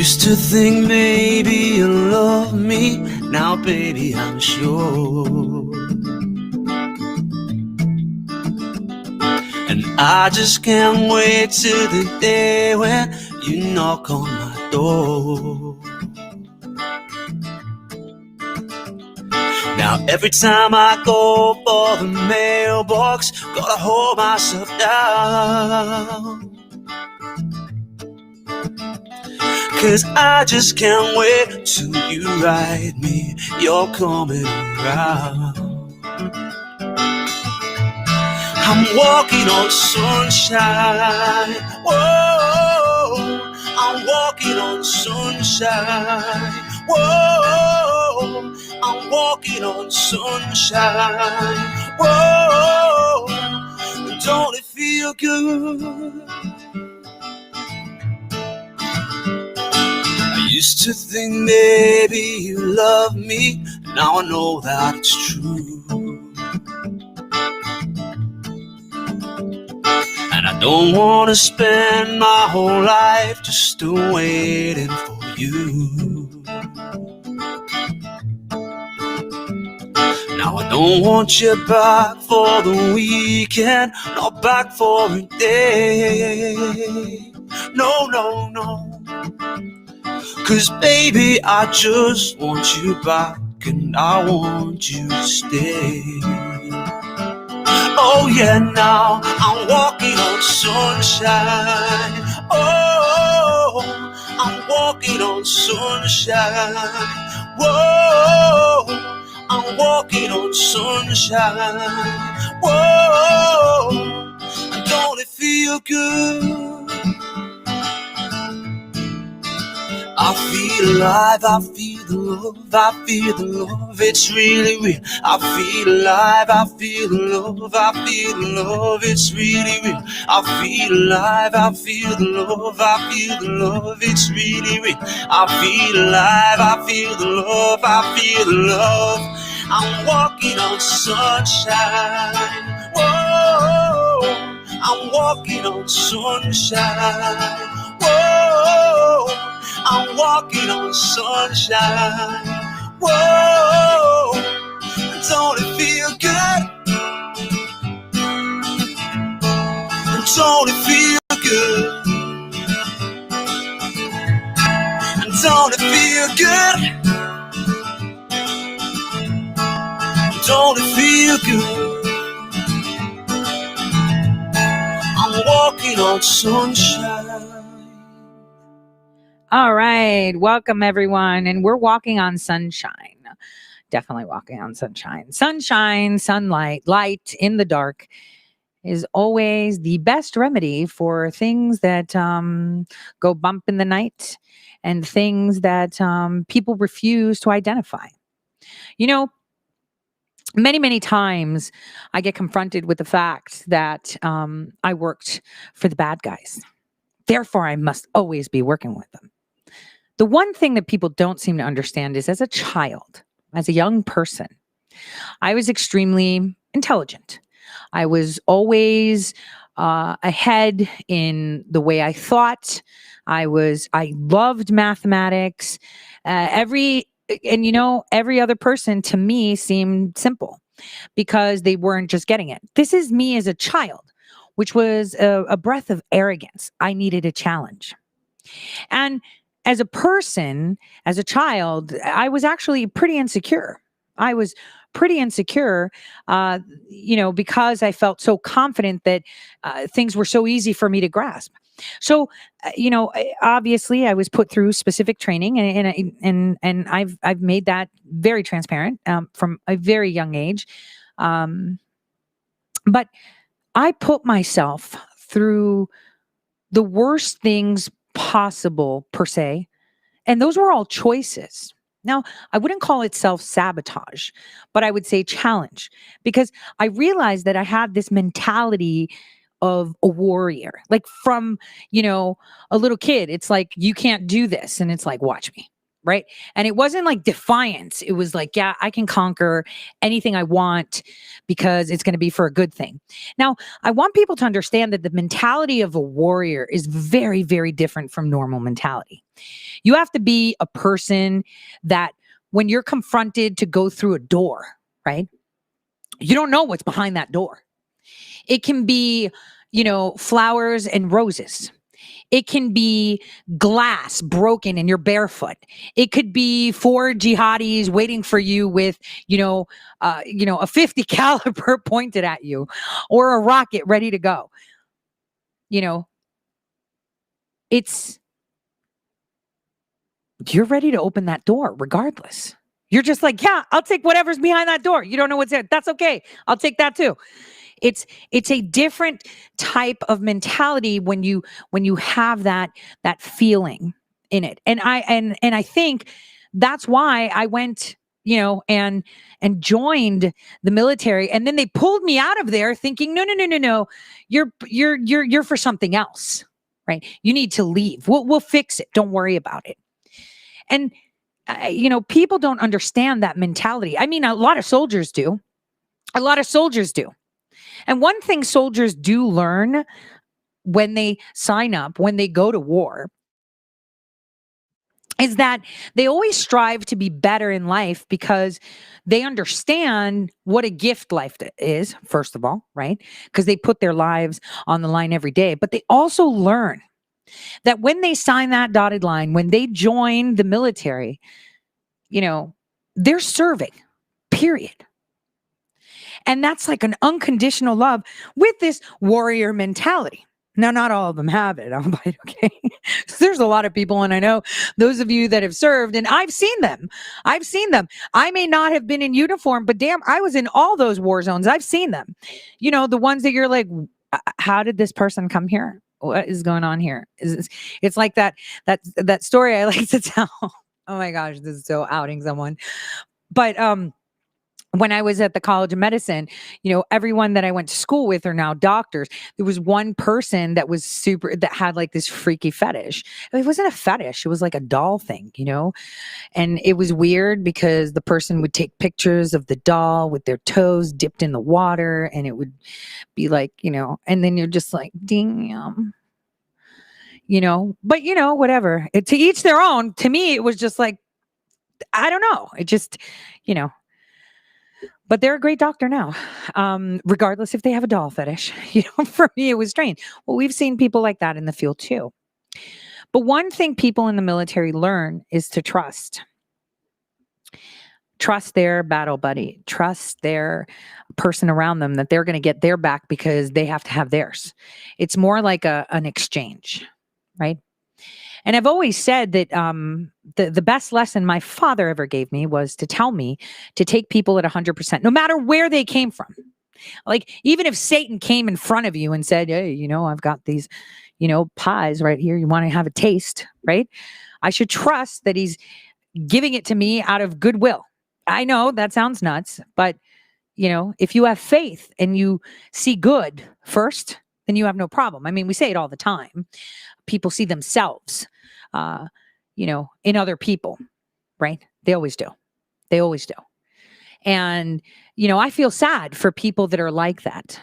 used to think maybe you love me, now baby I'm sure. And I just can't wait till the day when you knock on my door. Now every time I go for the mailbox, gotta hold myself down, 'cause I just can't wait till you write me you're coming around. I'm walking on sunshine, whoa, I'm walking on sunshine, whoa, I'm walking on sunshine, whoa, don't it feel good? I used to think maybe you love me, now I know that it's true. And I don't want to spend my whole life just waiting for you. Now I don't want you back for the weekend, not back for a day. No, no, no. 'Cause baby, I just want you back and I want you to stay. Oh yeah, now I'm walking on sunshine. Oh, I'm walking on sunshine. Whoa, I'm walking on sunshine. Whoa, don't it feel good? I feel alive, I feel the love, I feel the love, it's really real. I feel alive, I feel the love, I feel the love, it's really real. I feel alive, I feel the love, I feel the love, it's really real. I feel alive, I feel the love, I feel the love. I'm walking on sunshine, whoa, I'm walking on sunshine, whoa, I'm walking on sunshine, whoa, don't it feel good? Don't it feel good? Don't it feel good? Don't it feel good? I'm walking on sunshine. All right. Welcome, everyone. And we're walking on sunshine. Definitely walking on sunshine. Sunshine, sunlight, light in the dark is always the best remedy for things that go bump in the night and things that people refuse to identify. You know, many times I get confronted with the fact that I worked for the bad guys. Therefore, I must always be working with them. The one thing that people don't seem to understand is as a child, as a young person, I was extremely intelligent. I was always ahead in the way I thought. I loved mathematics. Every other person to me seemed simple because they weren't just getting it. This is me as a child, which was a breath of arrogance. I needed a challenge. And as a person, as a child, I was actually pretty insecure. I was pretty insecure, because I felt so confident that things were so easy for me to grasp. So, obviously, I was put through specific training, and I've made that very transparent from a very young age. But I put myself through the worst things possible, per se. And those were all choices. Now, I wouldn't call it self-sabotage, but I would say challenge, because I realized that I had this mentality of a warrior. Like from, a little kid, it's like, you can't do this. And it's like, watch me. right? And it wasn't like defiance. It was like, yeah, I can conquer anything I want because it's going to be for a good thing. Now, I want people to understand that the mentality of a warrior is very, very different from normal mentality. You have to be a person that when you're confronted to go through a door, right? You don't know what's behind that door. It can be, flowers and roses. It can be glass broken and you're barefoot. It could be four jihadis waiting for you with, a 50 caliber pointed at you or a rocket ready to go. You're ready to open that door regardless. You're just like, yeah, I'll take whatever's behind that door. You don't know what's there. That's okay. I'll take that too. It's a different type of mentality when you have that feeling in it. And I think that's why I went, and joined the military. And then they pulled me out of there thinking, no. You're for something else, right? You need to leave. We'll fix it. Don't worry about it. And people don't understand that mentality. I mean, a lot of soldiers do. And one thing soldiers do learn when they sign up, when they go to war, is that they always strive to be better in life because they understand what a gift life is, first of all, right? Because they put their lives on the line every day. But they also learn that when they sign that dotted line, when they join the military, they're serving, period. And that's like an unconditional love with this warrior mentality. Now, not all of them have it. Okay. So there's a lot of people, and I know those of you that have served, and I've seen them. I may not have been in uniform, but damn, I was in all those war zones. I've seen them. The ones that you're like, how did this person come here? What is going on here? It's like that story I like to tell. Oh my gosh, this is so outing someone. But when I was at the College of Medicine, everyone that I went to school with are now doctors. There was one person that had like this freaky fetish. It wasn't a fetish. It was like a doll thing, and it was weird because the person would take pictures of the doll with their toes dipped in the water, and it would be like, and then you're just like, damn. But whatever. To each their own. To me, it was just like, I don't know. It just, but they're a great doctor now, regardless if they have a doll fetish. For me, it was strange. Well, we've seen people like that in the field too. But one thing people in the military learn is to trust. Trust their battle buddy. Trust their person around them that they're going to get their back because they have to have theirs. It's more like an exchange, right? And I've always said that the best lesson my father ever gave me was to tell me to take people at 100%, no matter where they came from. Like, even if Satan came in front of you and said, hey, I've got these, pies right here. You want to have a taste, right? I should trust that he's giving it to me out of goodwill. I know that sounds nuts, but, if you have faith and you see good first, then you have no problem. I mean, we say it all the time. People see themselves, in other people, right? They always do. And, I feel sad for people that are like that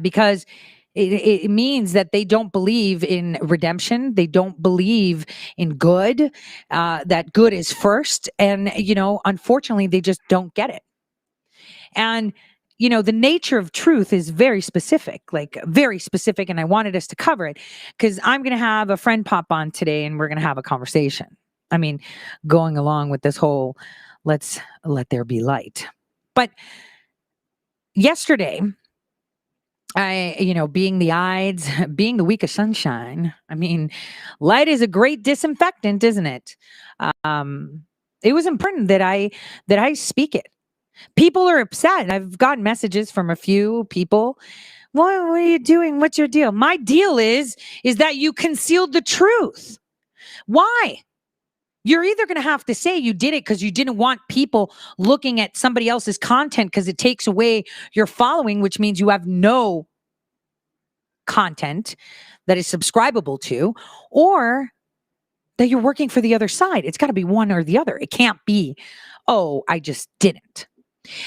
because it means that they don't believe in redemption. They don't believe in good, that good is first. And, unfortunately, they just don't get it. And, the nature of truth is very specific, and I wanted us to cover it because I'm going to have a friend pop on today and we're going to have a conversation. I mean, going along with this whole, let's let there be light. But yesterday, being the Ides, being the week of sunshine, I mean, light is a great disinfectant, isn't it? It was important that I speak it. People are upset. I've gotten messages from a few people. What are you doing? What's your deal? My deal is that you concealed the truth. Why? You're either going to have to say you did it because you didn't want people looking at somebody else's content because it takes away your following, which means you have no content that is subscribable to, or that you're working for the other side. It's got to be one or the other. It can't be, oh, I just didn't.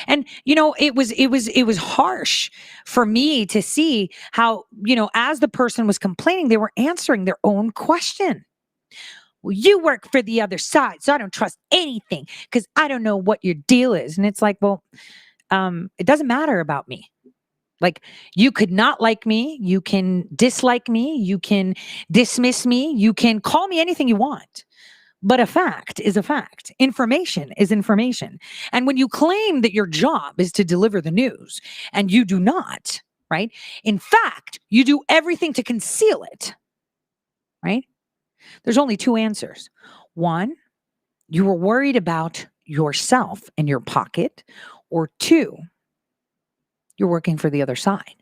And it was harsh for me to see how, as the person was complaining, they were answering their own question. Well, you work for the other side, so I don't trust anything because I don't know what your deal is. And it's like, well, it doesn't matter about me. Like, you could not like me, you can dislike me, you can dismiss me, you can call me anything you want. But a fact is a fact. Information is information. And when you claim that your job is to deliver the news and you do not, right? In fact, you do everything to conceal it, right? There's only two answers. One, you were worried about yourself and your pocket, or two, you're working for the other side.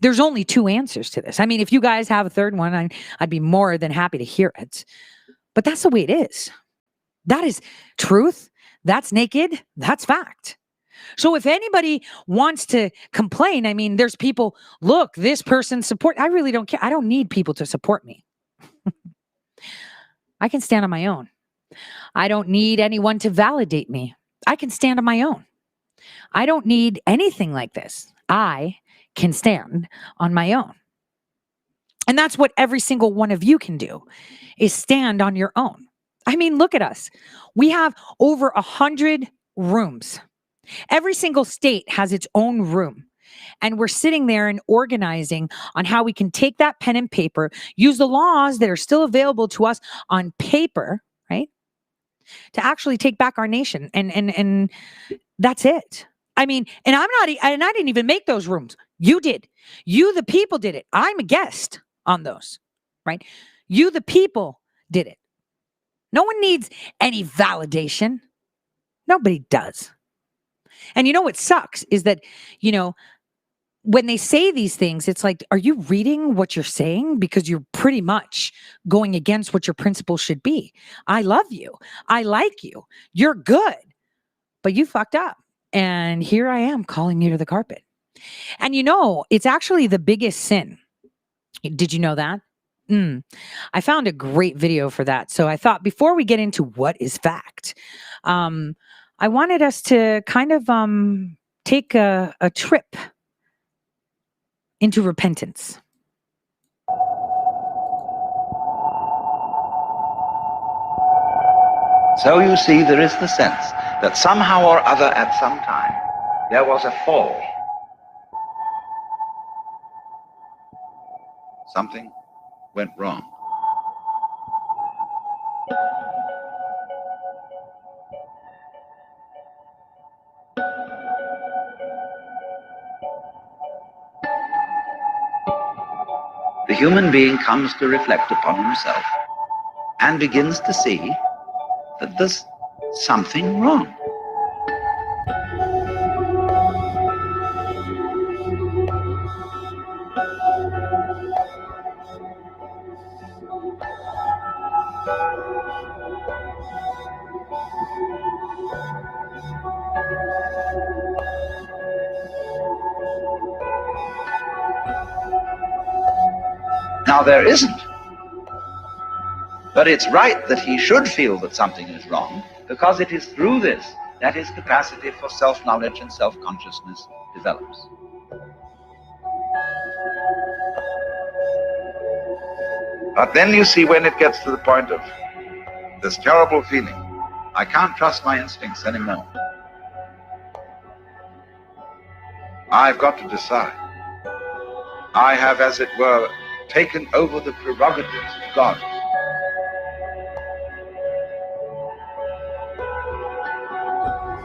There's only two answers to this. I mean, if you guys have a third one, I'd be more than happy to hear it. But that's the way it is. That is truth. That's naked. That's fact. So if anybody wants to complain, I mean, there's people, look, this person support. I really don't care. I don't need people to support me. I can stand on my own. I don't need anyone to validate me. I can stand on my own. I don't need anything like this. I can stand on my own. And that's what every single one of you can do, is stand on your own. I mean, look at us. We have over 100 rooms. Every single state has its own room. And we're sitting there and organizing on how we can take that pen and paper, use the laws that are still available to us on paper, right? To actually take back our nation. And that's it. I mean, and I didn't even make those rooms. You did. You, the people, did it. I'm a guest on those, right? You, the people, did it. No one needs any validation. Nobody does. And what sucks is that, when they say these things, it's like, are you reading what you're saying? Because you're pretty much going against what your principles should be. I love you. I like you. You're good. But you fucked up. And here I am calling you to the carpet. And it's actually the biggest sin. Did you know that? I found a great video for that. So I thought, before we get into what is fact, I wanted us to kind of take a trip into repentance. So you see, there is the sense that somehow or other at some time there was a fall. Something went wrong. The human being comes to reflect upon himself and begins to see that there's something wrong. Now, there isn't. But it's right that he should feel that something is wrong, because it is through this that his capacity for self-knowledge and self-consciousness develops. But then you see, when it gets to the point of this terrible feeling, I can't trust my instincts anymore. I've got to decide. I have, as it were, taken over the prerogatives of God.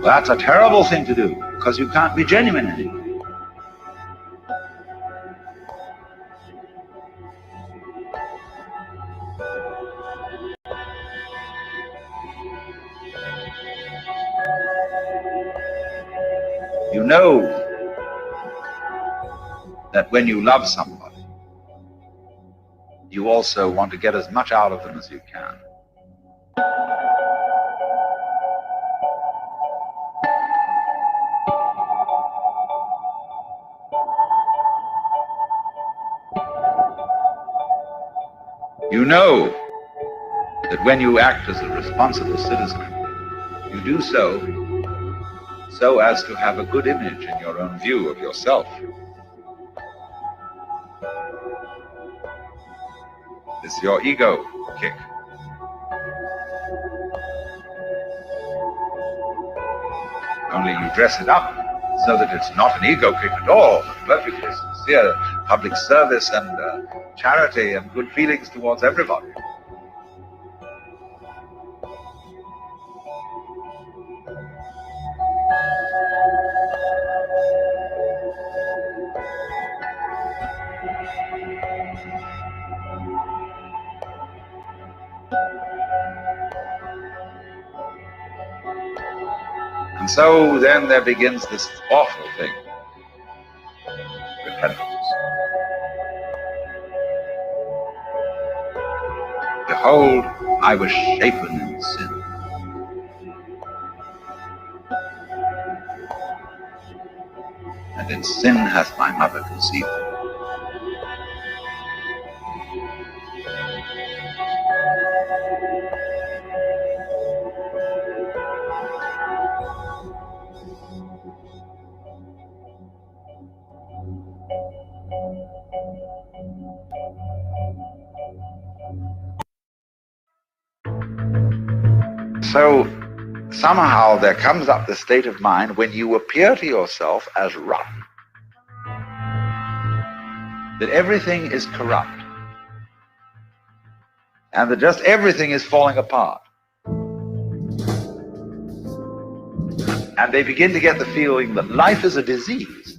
That's a terrible thing to do, because you can't be genuine anymore. You know that when you love somebody, you also want to get as much out of them as you can. You know that when you act as a responsible citizen, you do so as to have a good image in your own view of yourself. It's your ego kick. Only you dress it up so that it's not an ego kick at all, perfectly sincere public service and charity and good feelings towards everybody. And so then there begins this awful thing, repentance. Behold, I was shapen in sin. And in sin hath my mother conceived me. So somehow there comes up the state of mind when you appear to yourself as rotten, that everything is corrupt, and that just everything is falling apart. And they begin to get the feeling that life is a disease.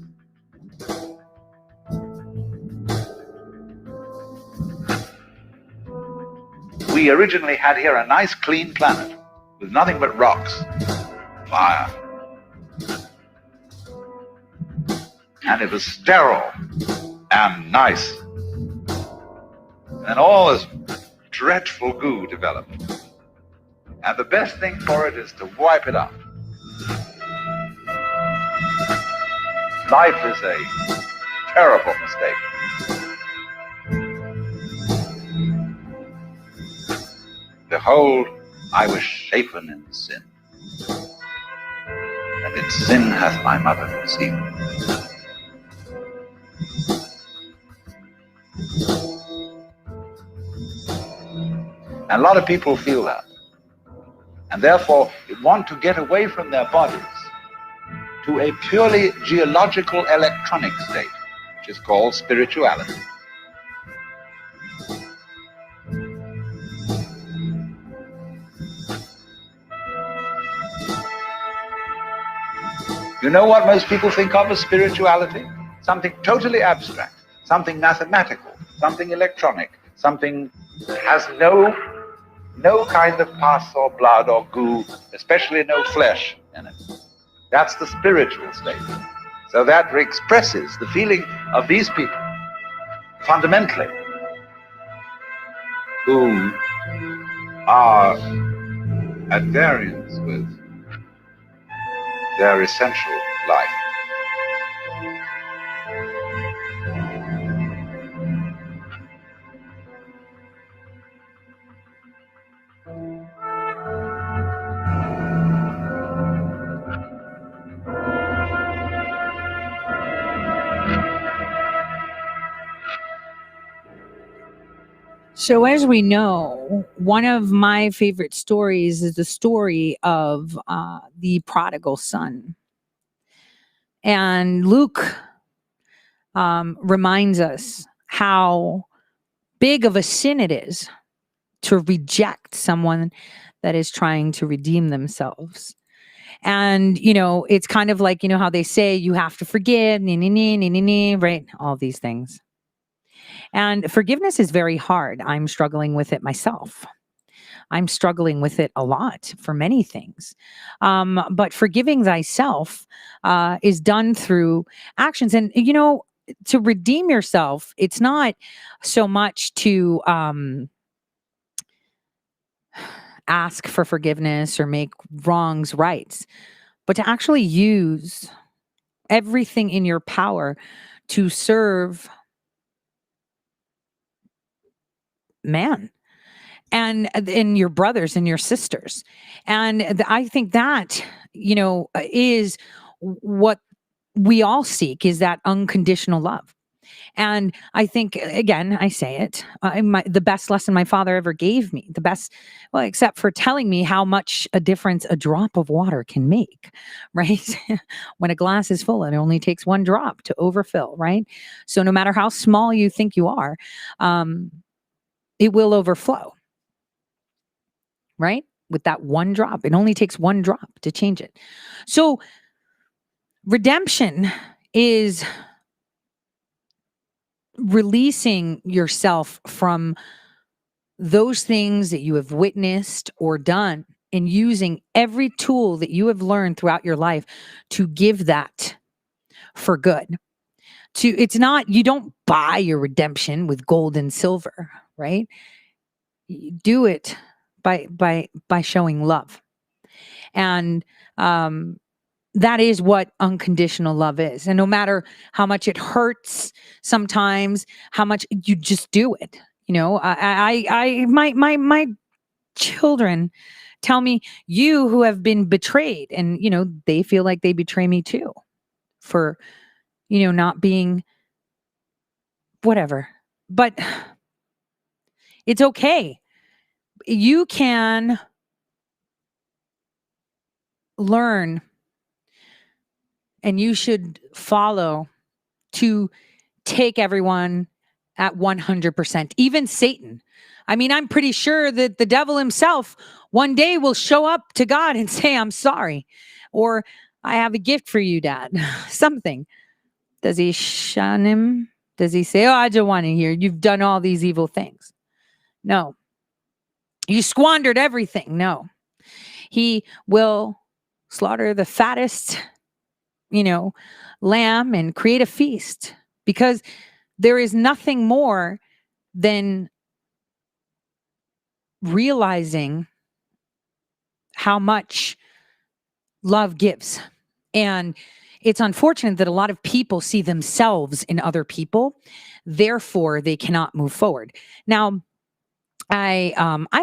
We originally had here a nice clean planet with nothing but rocks, fire. And it was sterile and nice. And all this dreadful goo developed. And the best thing for it is to wipe it up. Life is a terrible mistake. Behold, I was shapen in sin, and in sin hath my mother conceived me. And a lot of people feel that, and therefore want to get away from their bodies to a purely geological electronic state, which is called spirituality. You know what most people think of as spirituality? Something totally abstract, something mathematical, something electronic, something that has no kind of pus or blood or goo, especially no flesh in it. That's the spiritual state. So that expresses the feeling of these people, fundamentally, who are at variance with their essential life. So, as we know, one of my favorite stories is the story of the prodigal son. And Luke reminds us how big of a sin it is to reject someone that is trying to redeem themselves. And, it's kind of like, how they say you have to forgive, right? All these things. And forgiveness is very hard. I'm struggling with it myself. I'm struggling with it a lot for many things. But forgiving thyself is done through actions. And, to redeem yourself, it's not so much to ask for forgiveness or make wrongs right, but to actually use everything in your power to serve man and in your brothers and your sisters. And I think that, is what we all seek, is that unconditional love. And I think, again, I say it, the best lesson my father ever gave me, the best, well, except for telling me how much a difference a drop of water can make, right? When a glass is full, it only takes one drop to overfill, right? So no matter how small you think you are, it will overflow, right? With that one drop. It only takes one drop to change it. So redemption is releasing yourself from those things that you have witnessed or done, and using every tool that you have learned throughout your life to give that for good. It's not, you don't buy your redemption with gold and silver, right? You do it by showing love. And that is what unconditional love is. And no matter how much it hurts sometimes, how much you just do it. My children tell me, you who have been betrayed, and they feel like they betray me too for not being whatever. But it's okay. You can learn, and you should follow, to take everyone at 100%, even Satan. I mean, I'm pretty sure that the devil himself one day will show up to God and say, I'm sorry, or I have a gift for you, Dad. Something. Does he shun him? Does he say, oh, I don't want to hear, you've done all these evil things? No. You squandered everything? No. He will slaughter the fattest, lamb and create a feast, because there is nothing more than realizing how much love gives. And it's unfortunate that a lot of people see themselves in other people, therefore they cannot move forward. Now, I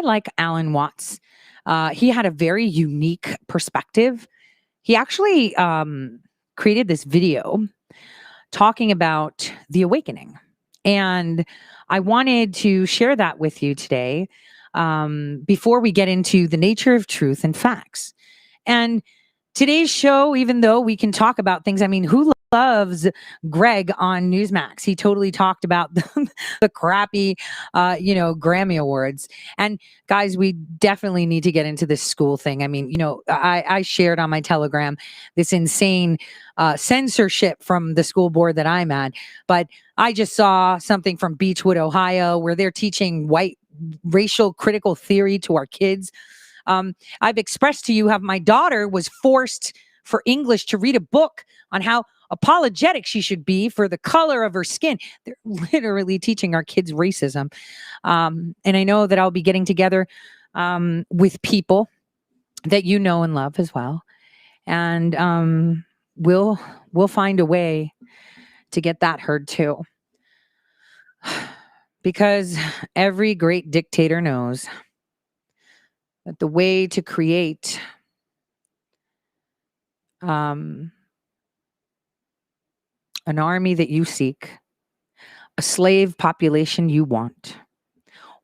like Alan Watts. He had a very unique perspective. He actually created this video talking about the awakening. And I wanted to share that with you today, before we get into the nature of truth and facts. And today's show, even though we can talk about things, I mean, who loves Greg on Newsmax? He totally talked about the crappy, Grammy Awards. And guys, we definitely need to get into this school thing. I mean, I shared on my Telegram this insane censorship from the school board that I'm at. But I just saw something from Beechwood, Ohio, where they're teaching white racial critical theory to our kids. I've expressed to you how my daughter was forced for English to read a book on how apologetic she should be for the color of her skin. They're literally teaching our kids racism. And I know that I'll be getting together with people that you know and love as well. And we'll find a way to get that heard too. Because every great dictator knows that the way to create an army that you seek, a slave population you want,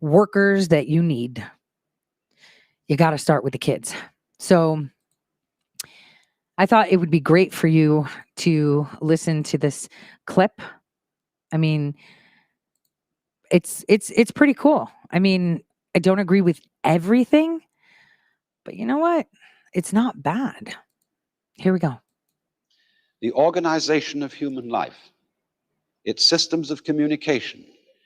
workers that you need, you got to start with the kids. So I thought it would be great for you to listen to this clip. I mean, it's pretty cool. I mean, I don't agree with everything, but you know what? It's not bad. Here we go. The organization of human life, its systems of communication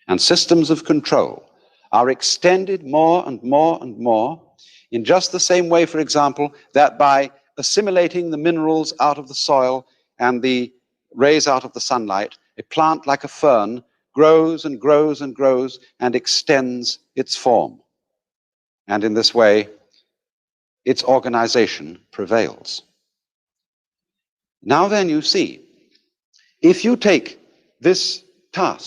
and systems of control are extended more and more and more in just the same way, for example, that by assimilating the minerals out of the soil and the rays out of the sunlight, a plant like a fern grows and grows and grows and extends its form. And in this way, its organization prevails. Now then, you see, if you take this task